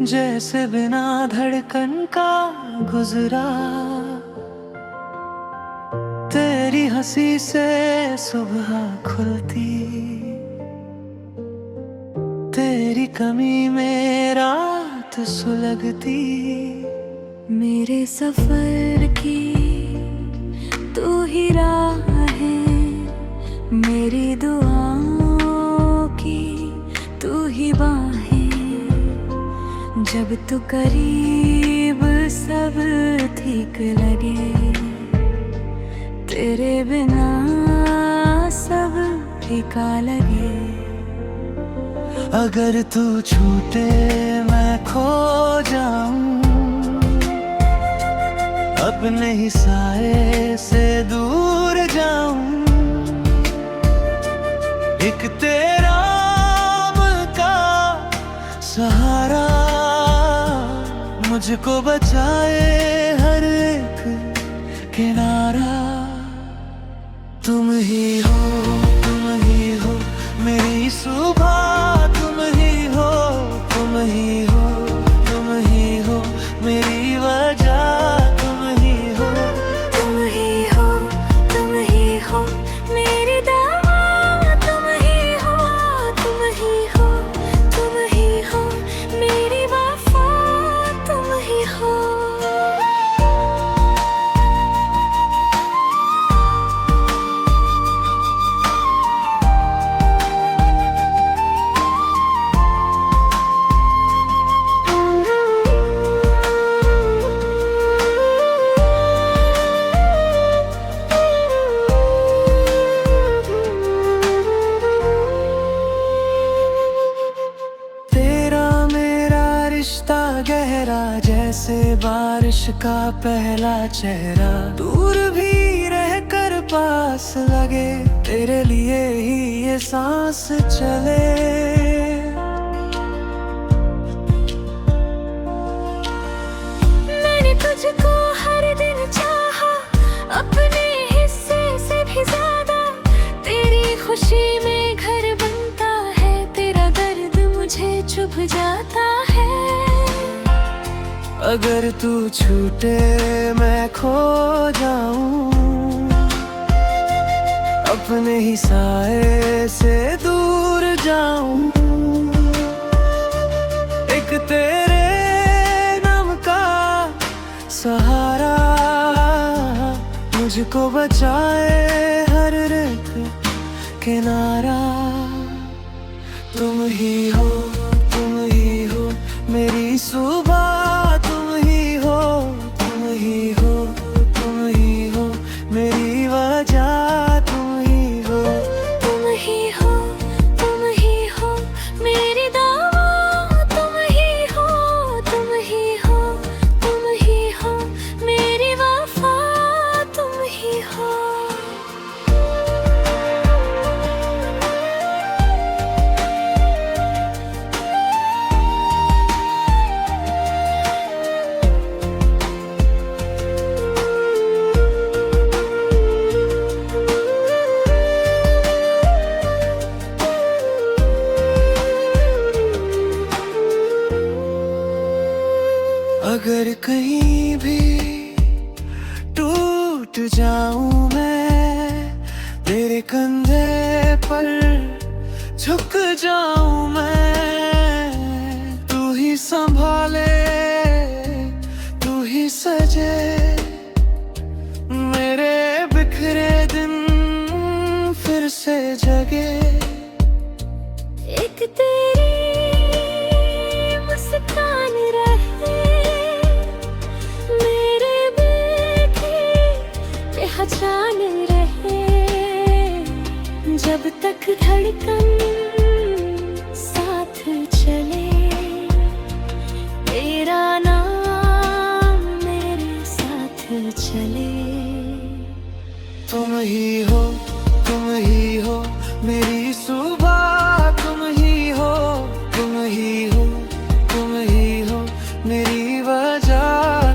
जैसे बिना धड़कन का गुजरा। तेरी हंसी से सुबह खुलती, तेरी कमी में रात सुलगती। मेरे सफर की तू ही राह है, मेरी दुआओं की तू ही बाहें। जब तू करीब सब ठीक लगे, तेरे बिना सब फीका लगे। अगर तू छूटे मैं खो जाऊं, अपने ही साए से दूर जाऊं। एक तेरा का सहारा मुझको बचाए हर एक किनारा। तुम ही हो मेरी सुबह, तुम ही हो मेरी वजह। तुम ही हो मेरी दवा। तुम ही हो मेरी वफा। तुम ही हो। रिश्ता गहरा जैसे बारिश का पहला चेहरा। दूर भी रहकर पास लगे, तेरे लिए ही ये सांस चले। मैंने तुझको हर दिन चाहा, अपने हिस्से से भी ज्यादा। तेरी खुशी में घर बनता है, तेरा दर्द मुझे चुभ जाता है। अगर तू छूटे मैं खो जाऊं, अपने ही साए से दूर जाऊं। एक तेरे नाम का सहारा मुझको बचाए हर एक किनारा। तुम ही हो मेरी सुबह। मेरी वजह। तुम ही हो मेरी दवा। तुम ही हो मेरी वफा। तुम ही हो। अगर कहीं भी टूट जाऊं मैं, तेरे कंधे पर झुक जाऊं मैं। तू ही संभाले, तू ही सजे मेरे बिखरे दिन फिर से जगे। एक तेरी मुस्कान रहे, मेरे पहचान रहे। जब तक धड़कन साथ चले, तेरा नाम मेरे साथ चले। तुम ही हो मेरी सुबह। तुम ही हो मेरी वजह।